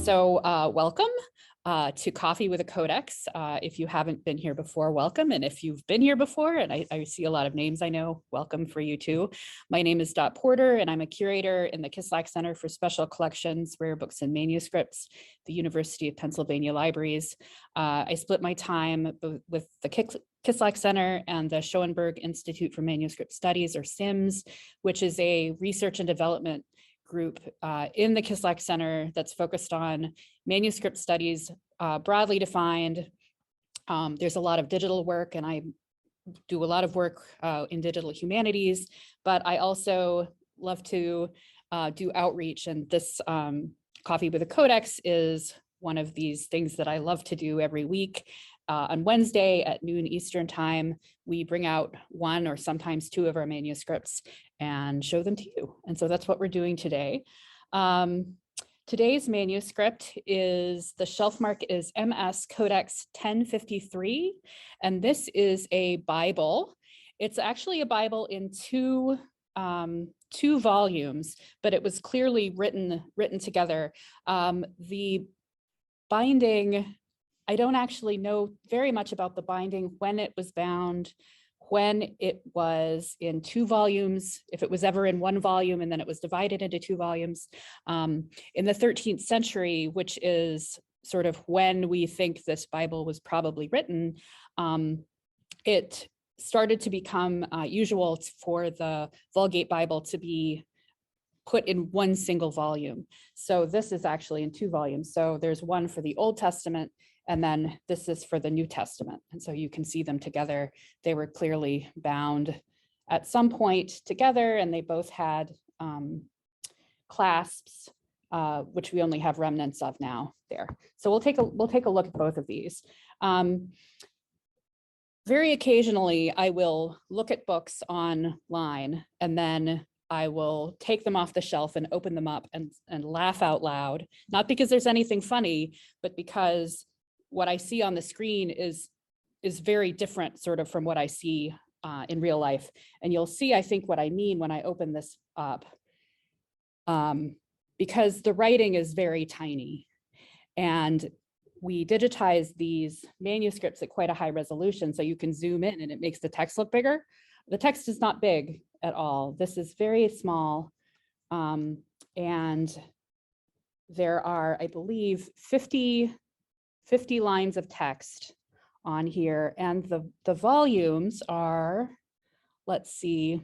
Welcome to Coffee with a Codex. If you haven't been here before, welcome. And if you've been here before, and I see a lot of names I know, welcome for you too. My name is Dot Porter, and I'm a curator in the Kislak Center for Special Collections, Rare Books and Manuscripts, the University of Pennsylvania Libraries. I split my time with the Kislak Center and the Schoenberg Institute for Manuscript Studies, or SIMS, which is a research and development group in the Kislak Center that's focused on manuscript studies, broadly defined. There's a lot of digital work, and I do a lot of work in digital humanities, but I also love to do outreach, and this Coffee with a Codex is one of these things that I love to do every week. On Wednesday at noon Eastern time, we bring out one or sometimes two of our manuscripts and show them to you. And so that's what we're doing today. Today's manuscript is, the shelf mark is MS Codex 1053, and this is a Bible. It's actually a Bible in two volumes, but it was clearly written together. The binding, I don't actually know very much about the binding, when it was bound, when it was in two volumes, if it was ever in one volume and then it was divided into two volumes. In the 13th century, which is sort of when we think this Bible was probably written, it started to become usual for the Vulgate Bible to be put in one single volume. So this is actually in two volumes. So there's one for the Old Testament, and then this is for the New Testament. And so you can see them together. They were clearly bound at some point together, and they both had clasps, which we only have remnants of now there. So we'll take a look at both of these. Very occasionally, I will look at books online, and then I will take them off the shelf and open them up and laugh out loud, not because there's anything funny, but because what I see on the screen is very different sort of from what I see in real life. And you'll see, I think, what I mean when I open this up, because the writing is very tiny, and we digitize these manuscripts at quite a high resolution, so you can zoom in and it makes the text look bigger. The text is not big at all. This is very small, and there are, I believe, 50 lines of text on here, and the volumes are, let's see,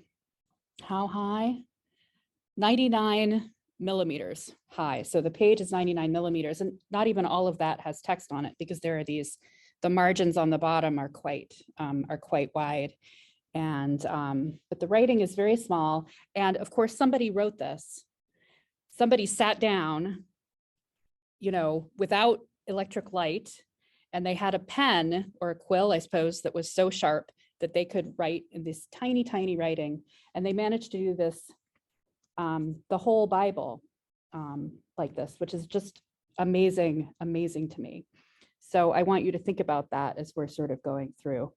how high? 99 millimeters high. So the page is 99 millimeters, and not even all of that has text on it, because there are these, the margins on the bottom are quite wide. And but the writing is very small. And of course, somebody wrote this. Somebody sat down, without electric light, and they had a pen or a quill, I suppose, that was so sharp that they could write in this tiny, tiny writing. And they managed to do this, the whole Bible like this, which is just amazing to me. So I want you to think about that as we're sort of going through.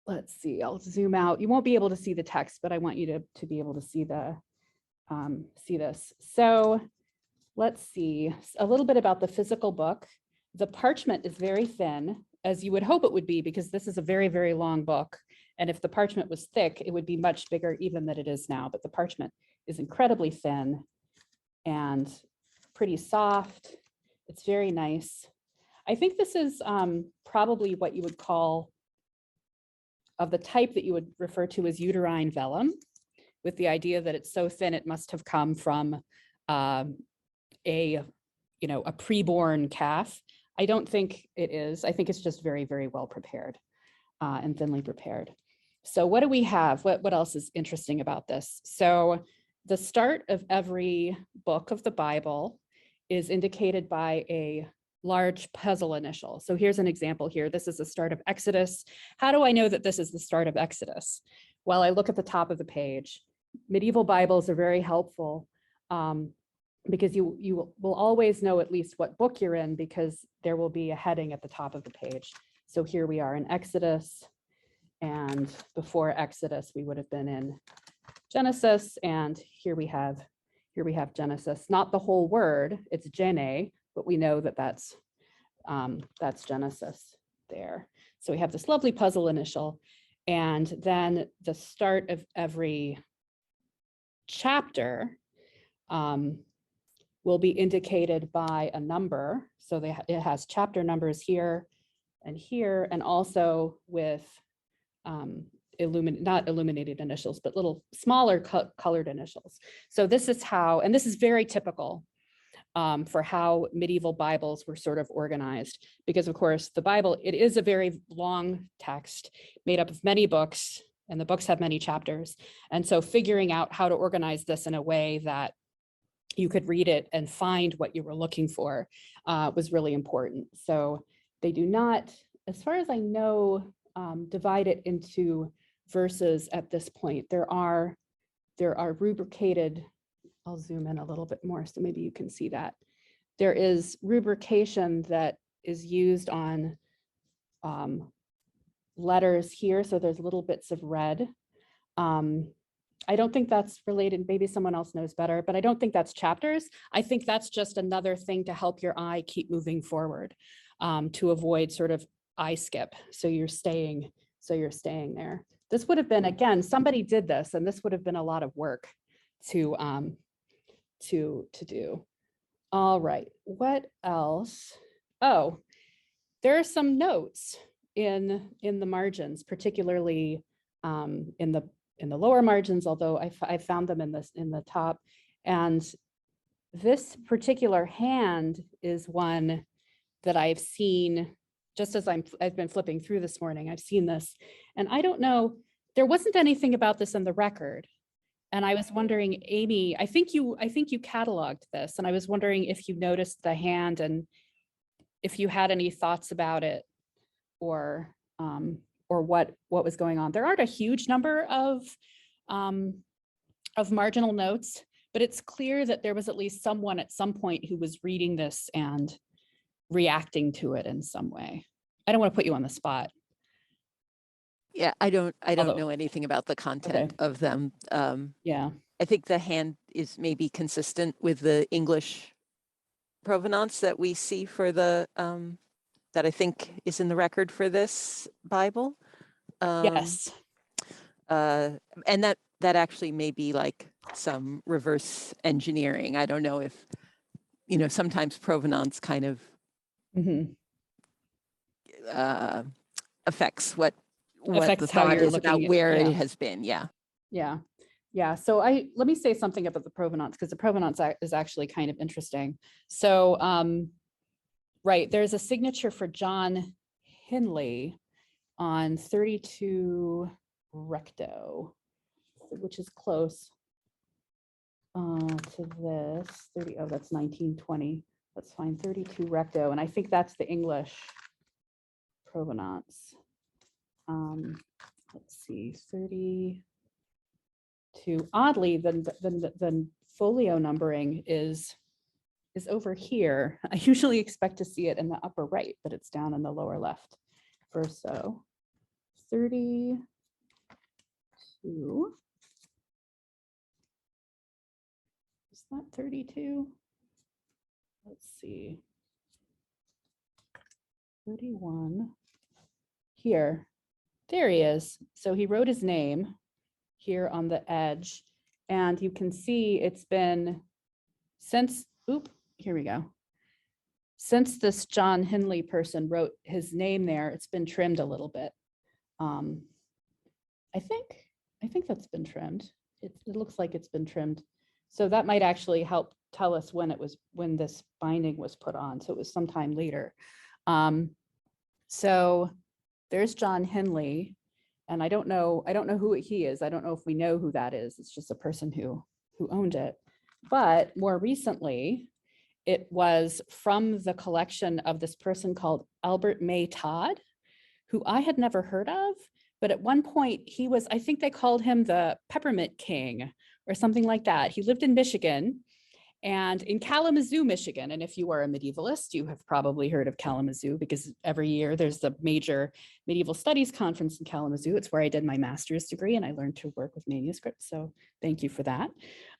Let's see, I'll zoom out. You won't be able to see the text, but I want you to be able to see see this. So let's see, a little bit about the physical book. The parchment is very thin, as you would hope it would be, because this is a very, very long book. And if the parchment was thick, it would be much bigger even than it is now. But the parchment is incredibly thin and pretty soft. It's very nice. I think this is probably what you would call, of the type that you would refer to as uterine vellum, with the idea that it's so thin it must have come from a preborn calf. I don't think it is. I think it's just very, very well prepared and thinly prepared. So what do we have? What else is interesting about this? So the start of every book of the Bible is indicated by a large puzzle initial. So here's an example here. This is the start of Exodus. How do I know that this is the start of Exodus? Well, I look at the top of the page. Medieval Bibles are very helpful because you will always know at least what book you're in, because there will be a heading at the top of the page. So here we are in Exodus, and before Exodus, we would have been in Genesis, and here we have here we have Genesis, not the whole word, it's Gene, but we know that that's Genesis there. So we have this lovely puzzle initial, and then the start of every chapter will be indicated by a number. So it has chapter numbers here, and also with not illuminated initials, but little smaller colored initials. So this is how, and this is very typical for how medieval Bibles were sort of organized, because of course the Bible, it is a very long text made up of many books, and the books have many chapters. And so figuring out how to organize this in a way that you could read it and find what you were looking for was really important. So they do not, as far as I know, divide it into verses at this point. There are rubricated, I'll zoom in a little bit more so maybe you can see that. There is rubrication that is used on letters here. So there's little bits of red. I don't think that's related. Maybe someone else knows better, but I don't think that's chapters. I think that's just another thing to help your eye keep moving forward, to avoid sort of eye skip. So you're staying there. This would have been, again, somebody did this, and this would have been a lot of work to do. All right, what else? Oh, there are some notes in the margins, particularly in the lower margins, although I found them in the top. And this particular hand is one that I've seen just as I've been flipping through this morning. I've seen this, and I don't know, there wasn't anything about this in the record. And I was wondering, Amy, I think you cataloged this, and I was wondering if you noticed the hand and if you had any thoughts about it, or what was going on. There aren't a huge number of marginal notes, but it's clear that there was at least someone at some point who was reading this and reacting to it in some way. I don't want to put you on the spot. Yeah, I don't know anything about the content of them. Yeah, I think the hand is maybe consistent with the English provenance that we see for the that I think is in the record for this Bible. yes. And that actually may be like some reverse engineering. I don't know if, sometimes provenance kind of affects what the thought is about where it has been. Yeah. So let me say something about the provenance, because the provenance is actually kind of interesting. So, right, there's a signature for John Hindley on 32 recto, which is close to this 30. Oh, that's 1920. That's fine. 32 recto, and I think that's the English provenance. Let's see, 32. Oddly, the folio numbering is over here. I usually expect to see it in the upper right, but it's down in the lower left. Verso 32. Is that 32? Let's see. 31. Here. There he is. So he wrote his name here on the edge, and you can see it's been since, here we go. Since this John Hindley person wrote his name there, it's been trimmed a little bit. I think that's been trimmed. It looks like it's been trimmed. So that might actually help tell us when this binding was put on. So it was sometime later. So there's John Hindley, and I don't know who he is. I don't know if we know who that is. It's just a person who owned it. But more recently, it was from the collection of this person called Albert May Todd, who I had never heard of. But at one point he was, I think they called him the Peppermint King or something like that. He lived in Michigan, And in Kalamazoo, Michigan, and if you are a medievalist, you have probably heard of Kalamazoo because every year there's the major medieval studies conference in Kalamazoo. It's where I did my master's degree and I learned to work with manuscripts. So thank you for that.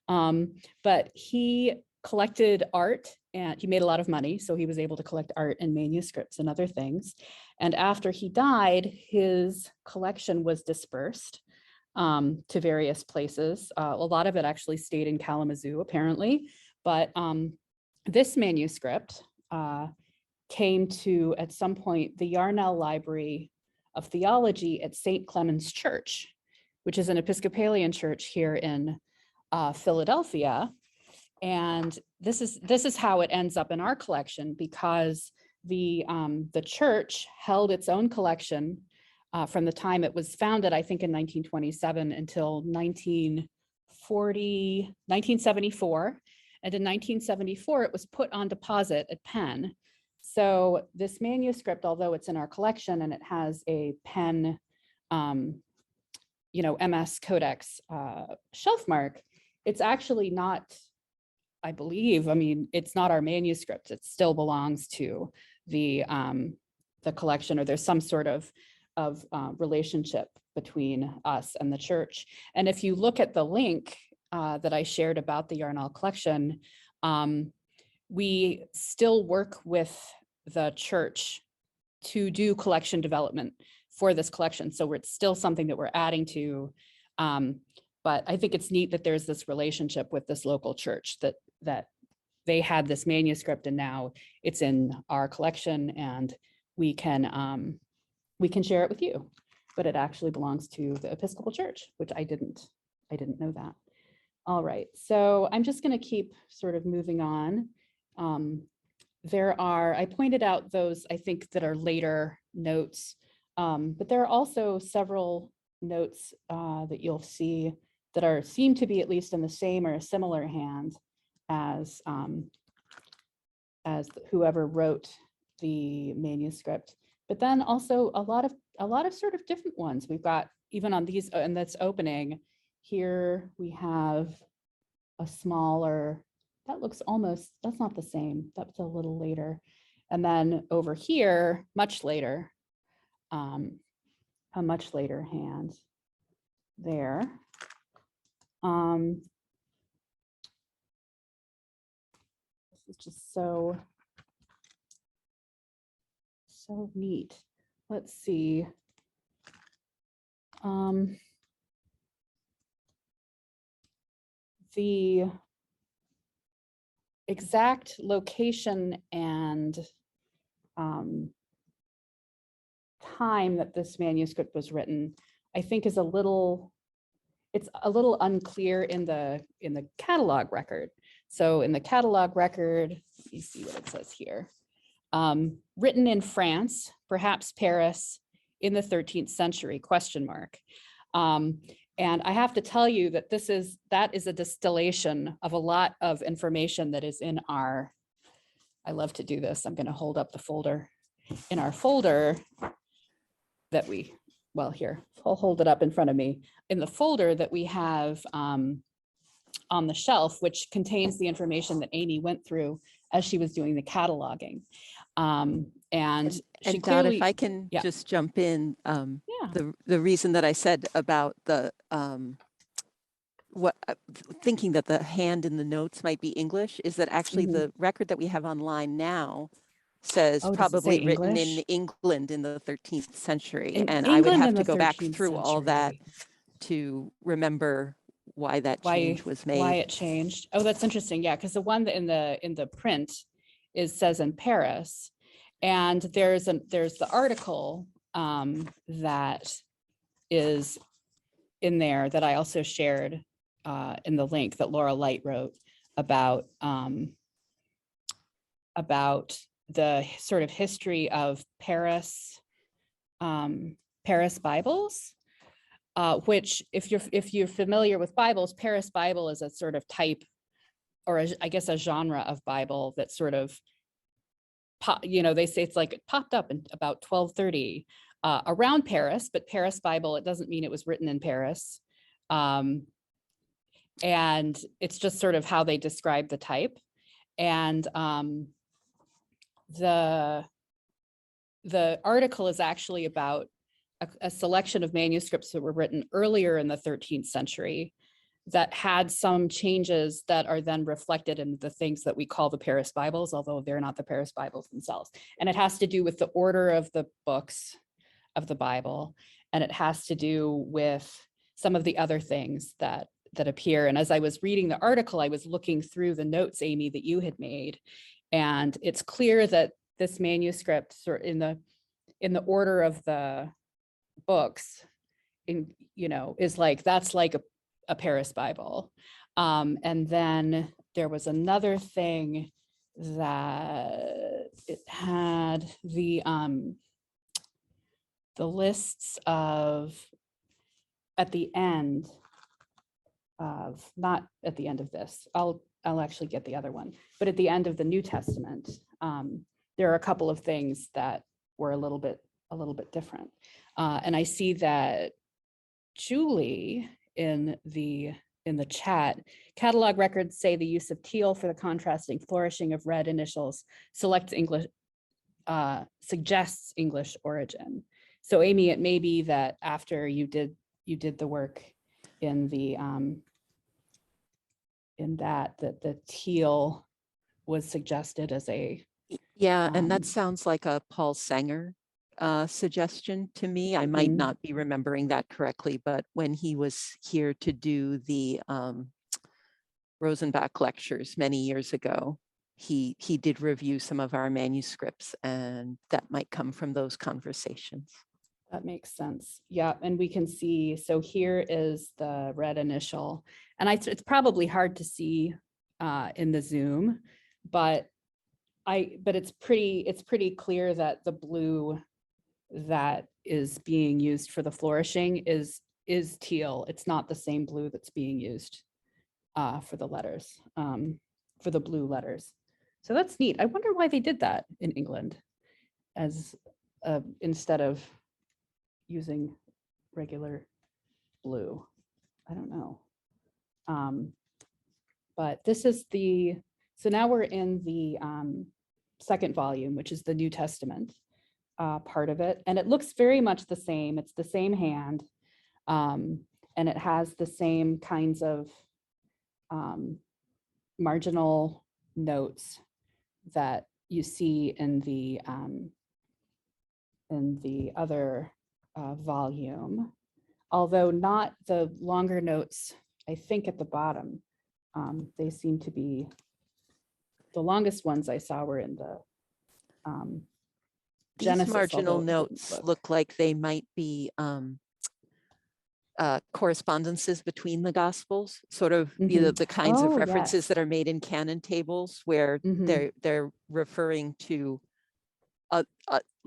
But he collected art and he made a lot of money. So he was able to collect art and manuscripts and other things. And after he died, his collection was dispersed to various places. A lot of it actually stayed in Kalamazoo, apparently. But this manuscript came to, at some point, the Yarnell Library of Theology at St. Clement's Church, which is an Episcopalian church here in Philadelphia. And this is how it ends up in our collection, because the church held its own collection from the time it was founded, I think in 1927 until 1974. And in 1974, it was put on deposit at Penn. So this manuscript, although it's in our collection and it has a Penn, MS Codex shelf mark, it's actually not, I believe, it's not our manuscript. It still belongs to the collection, or there's some sort of relationship between us and the church. And if you look at the link that I shared about the Yarnell collection, we still work with the church to do collection development for this collection. So it's still something that we're adding to. But I think it's neat that there's this relationship with this local church, that they had this manuscript and now it's in our collection and we can share it with you, but it actually belongs to the Episcopal Church, which I didn't know that. All right, so I'm just going to keep sort of moving on. I pointed out those, I think, that are later notes, but there are also several notes that you'll see that seem to be at least in the same or a similar hand as whoever wrote the manuscript. But then also a lot of sort of different ones. We've got, even on these, and that's opening here, we have a smaller, that looks almost, that's not the same, that's a little later. And then over here, much later, a much later hand there. This is just so neat. Let's see. The exact location and time that this manuscript was written, I think is it's a little unclear in the catalog record. So in the catalog record, let me see what it says here. Written in France, perhaps Paris, in the 13th century, ? And I have to tell you that that is a distillation of a lot of information that is in our, I love to do this, I'm going to hold up the folder. In our folder that here, I'll hold it up in front of me. In the folder that we have on the shelf, which contains the information that Amy went through as she was doing the cataloging. And she Dot, clearly, if I can just jump in, the reason that I said about the thinking that the hand in the notes might be English is that actually the record that we have online now says probably written in England in the 13th century. And I would have to go back through all that to remember why that change was made. Why it changed. Oh, that's interesting. Yeah, because the one that in the print says in Paris, and there's the article that is in there that I also shared in the link that Laura Light wrote about the sort of history of Paris Bibles. Which if you're familiar with Bibles, Paris Bible is a sort of type, or I guess a genre of Bible that sort of, they say it's like it popped up in about 1230 around Paris, but Paris Bible, it doesn't mean it was written in Paris. And it's just sort of how they describe the type. And the article is actually about a selection of manuscripts that were written earlier in the 13th century that had some changes that are then reflected in the things that we call the Paris Bibles, although they're not the Paris Bibles themselves. And it has to do with the order of the books of the Bible, and it has to do with some of the other things that appear. And as I was reading the article, I was looking through the notes, Amy, that you had made, and it's clear that this manuscript, sort in the order of the books, is like, that's like a Paris Bible. And then there was another thing that it had the lists of, at the end of, not at the end of this, I'll actually get the other one, but at the end of the New Testament, there are a couple of things that were a little bit different. And I see that Julie in the chat, catalog records say the use of teal for the contrasting flourishing of red initials suggests English origin. So Amy, it may be that after you did the work in the that the teal was suggested as a and that sounds like a Paul Sanger suggestion to me. I might not be remembering that correctly, but when he was here to do the Rosenbach lectures many years ago, he did review some of our manuscripts, and that might come from those conversations. That makes sense. Yeah, and we can see, so here is the red initial, and it's probably hard to see in the Zoom, but it's pretty clear that the blue that is being used for the flourishing is teal. It's not the same blue that's being used for the letters, for the blue letters. So that's neat. I wonder why they did that in England, as instead of using regular blue. I don't know. But this is so now we're in the second volume, which is the New Testament part of it. And it looks very much the same. It's the same hand. And it has the same kinds of marginal notes that you see in the other volume, although not the longer notes, I think at the bottom. They seem to be, the longest ones I saw were in the Genesis. These marginal notes look like they might be correspondences between the Gospels, sort of the kinds of references that are made in canon tables, where they're referring to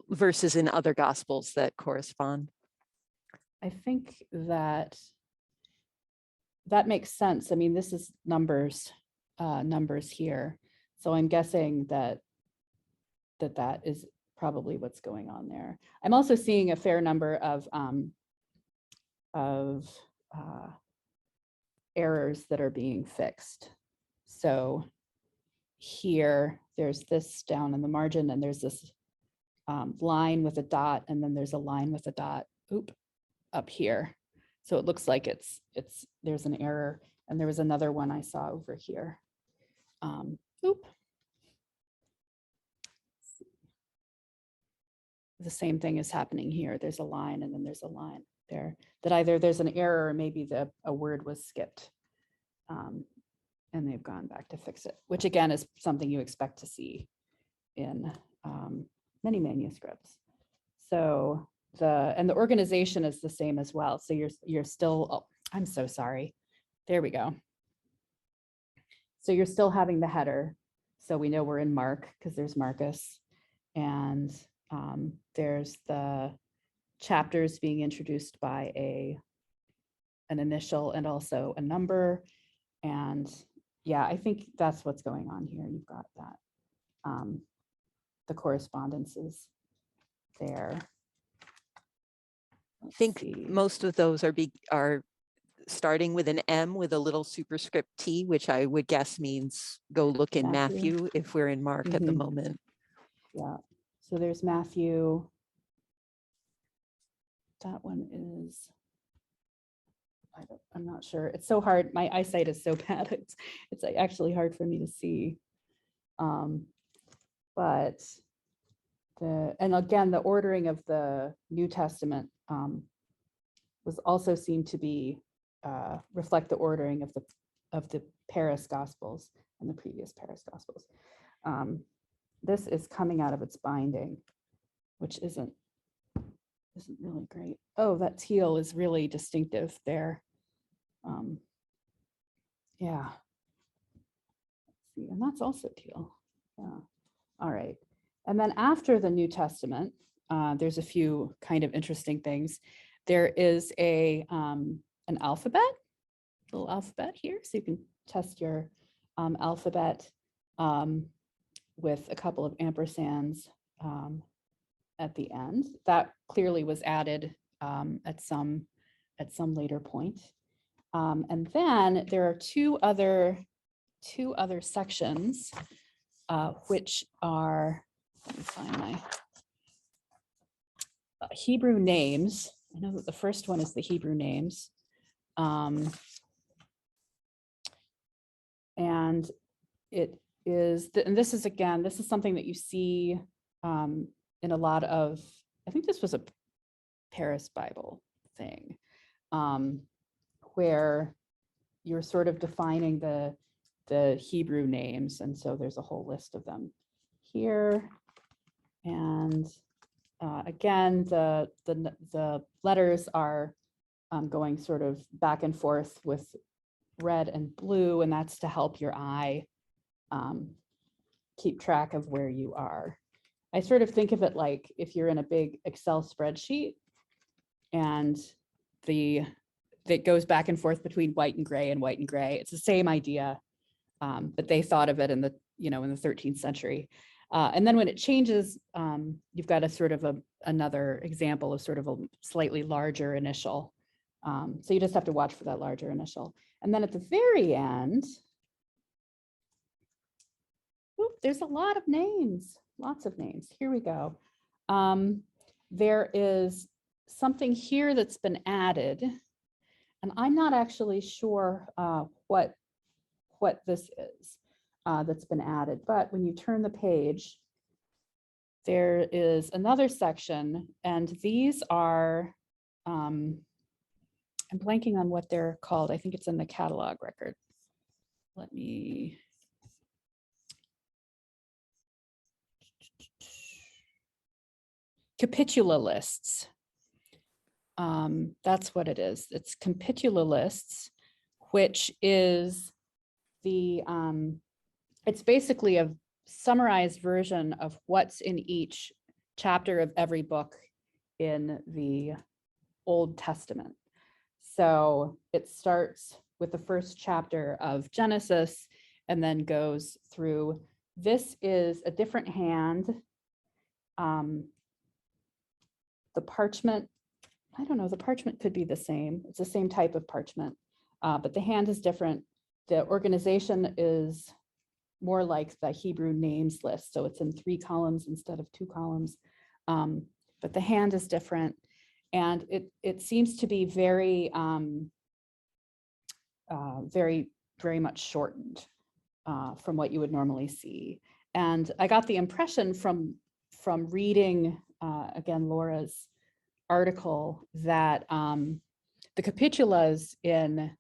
verses in other Gospels that correspond. I think that makes sense. I mean, this is numbers here, so I'm guessing that is probably what's going on there. I'm also seeing a fair number of errors that are being fixed. So here, there's this down in the margin, and there's this line with a dot, and then there's a line with a dot up here. So it looks like there's an error, and there was another one I saw over here. The same thing is happening here. There's a line, and then there's a line there that either there's an error or maybe a word was skipped, and they've gone back to fix it, which again is something you expect to see in many manuscripts. So the organization is the same as well. So you're still, oh, I'm so sorry. There we go. So you're still having the header. So we know we're in Mark because there's Marcus, and there's the chapters being introduced by an initial and also a number. And yeah, I think that's what's going on here. You've got that, the correspondences there. I think most of those are starting with an M with a little superscript T, which I would guess means go look in Matthew if we're in Mark at the moment. Yeah, so there's Matthew. That one is, I'm not sure. It's so hard. My eyesight is so bad. It's actually hard for me to see. But and again, the ordering of the New Testament was also seen to be reflect the ordering of the Paris Gospels and the previous Paris Gospels. This is coming out of its binding, which isn't really great. Oh, that teal is really distinctive there. Yeah. Let's see, and that's also teal. Yeah. All right. And then after the New Testament, there's a few kind of interesting things. There is an alphabet, little alphabet here, so you can test your alphabet with a couple of ampersands at the end. That clearly was added at some later point. And then there are two other sections, which are, let me find my Hebrew names. I know that the first one is the Hebrew names. And it is, and this is, again, this is something that you see in a lot of, I think this was a Paris Bible thing, where you're sort of defining the Hebrew names. And so there's a whole list of them here. And again, the letters are going sort of back and forth with red and blue, and that's to help your eye keep track of where you are. I sort of think of it like if you're in a big Excel spreadsheet and that goes back and forth between white and gray and white and gray. It's the same idea, but they thought of it in the 13th century. And then when it changes, you've got a sort of another example of sort of a slightly larger initial. So you just have to watch for that larger initial. And then at the very end, there's a lot of names, lots of names. Here we go. There is something here that's been added, and I'm not actually sure what this is that's been added, but when you turn the page, there is another section, and these are, I'm blanking on what they're called. I think it's in the catalog record. Let me, capitula lists. That's what it is. It's capitula lists, which is the, it's basically a summarized version of what's in each chapter of every book in the Old Testament. So it starts with the first chapter of Genesis and then goes through. This is a different hand. The parchment, I don't know, the parchment could be the same. It's the same type of parchment, but the hand is different. The organization is more like the Hebrew names list. So it's in 3 columns instead of 2 columns, but the hand is different. And it seems to be very, very much shortened from what you would normally see. And I got the impression from reading, again, Laura's article that the capitulas in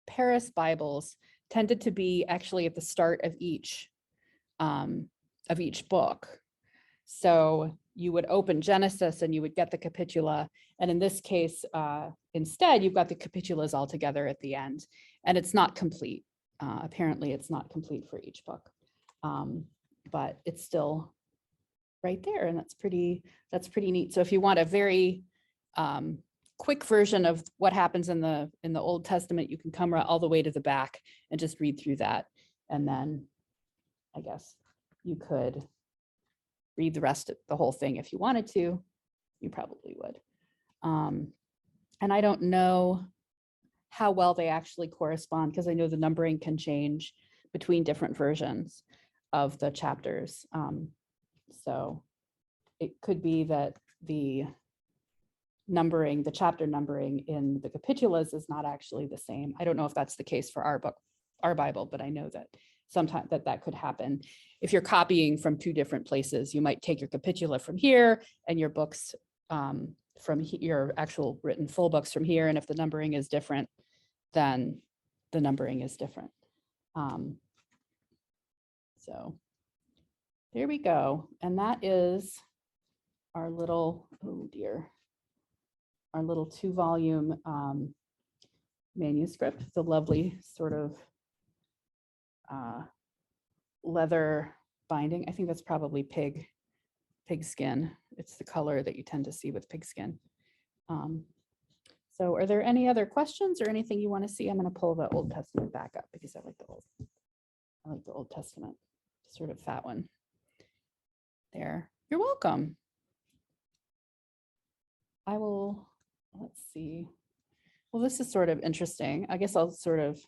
Paris Bibles tended to be actually at the start of each book. So you would open Genesis and you would get the capitula. And in this case, instead, you've got the capitulas all together at the end. And it's not complete. Apparently, it's not complete for each book. But it's still right there. And that's pretty neat. So if you want a very quick version of what happens in the Old Testament, you can come all the way to the back and just read through that. And then I guess you could read the rest of the whole thing if you wanted to. You probably would. And I don't know how well they actually correspond, because I know the numbering can change between different versions of the chapters. So it could be that the numbering, the chapter numbering in the capitulas is not actually the same. I don't know if that's the case for our book, our Bible, but I know that sometimes that could happen. If you're copying from two different places, you might take your capitula from here and your books from your actual written full books from here. And if the numbering is different, then the numbering is different. So there we go. And that is our little, oh dear, our little 2-volume manuscript, the lovely sort of leather binding. I think that's probably pig skin. It's the color that you tend to see with pig skin. So are there any other questions or anything you want to see? I'm going to pull the Old Testament back up because I like the Old Testament, sort of fat one there. You're welcome. I will, let's see. Well, this is sort of interesting. I guess I'll sort of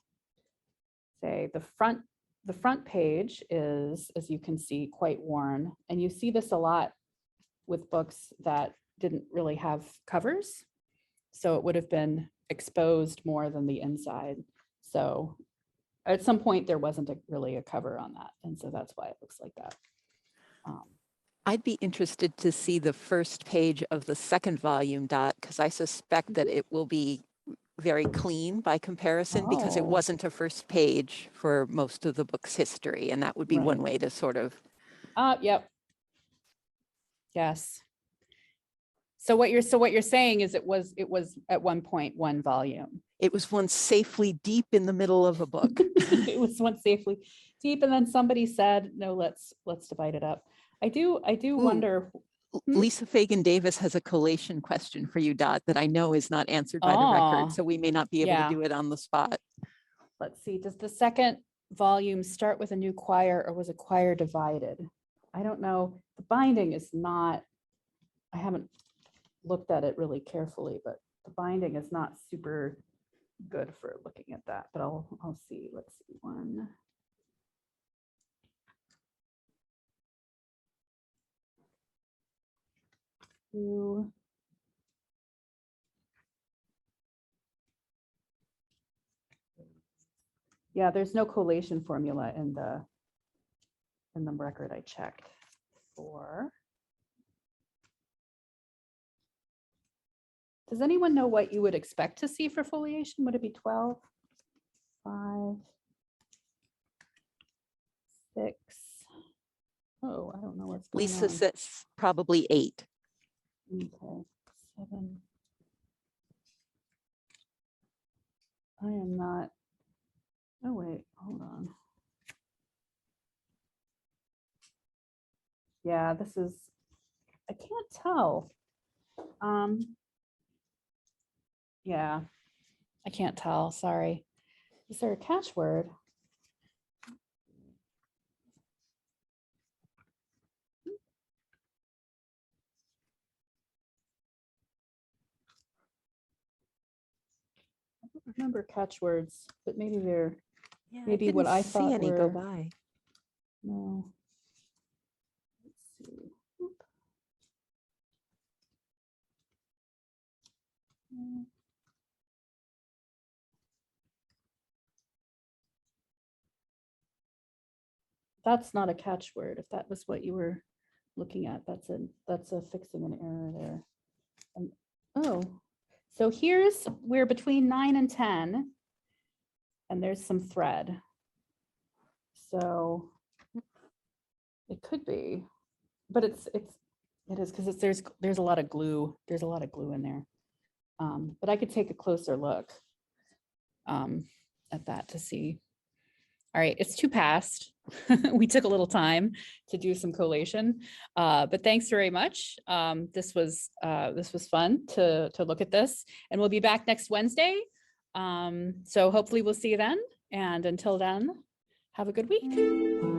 say the front page is, as you can see, quite worn. And you see this a lot with books that didn't really have covers. So it would have been exposed more than the inside. So at some point there wasn't really a cover on that. And so that's why it looks like that. I'd be interested to see the first page of the second volume, Dot, because I suspect that it will be very clean by comparison because it wasn't a first page for most of the book's history. And that would be one way to sort of. Yep. Yes. So what you're saying is it was at one point one volume. It was once safely deep in the middle of a book. It was once safely deep, and then somebody said, "No, let's divide it up." I do wonder. Lisa Fagan Davis has a collation question for you, Dot, that I know is not answered by the record, so we may not be able to do it on the spot. Let's see. Does the second volume start with a new choir, or was a choir divided? I don't know. The binding is not. I haven't looked at it really carefully, but the binding is not super good for looking at that. But I'll see. Let's see. 1, 2. Yeah, there's no collation formula in the record I checked for. Does anyone know what you would expect to see for foliation? Would it be 12, 5, 6? Oh, I don't know what's going on. Lisa says probably 8. Okay, 7. I am not. Oh wait, hold on. Yeah, this is. I can't tell. Yeah, I can't tell. Sorry. Is there a catchword? I don't remember catchwords, but maybe they're maybe what I thought any were. Go by. No. Let's see. Oop. That's not a catchword. If that was what you were looking at, that's a fixing an error there. Oh, so we're between 9 and 10, and there's some thread. So it could be, but it is because there's a lot of glue. There's a lot of glue in there. But I could take a closer look at that to see. All right, it's 2 past. We took a little time to do some collation, but thanks very much. This was fun to look at this, and we'll be back next Wednesday. So hopefully we'll see you then. And until then, have a good week.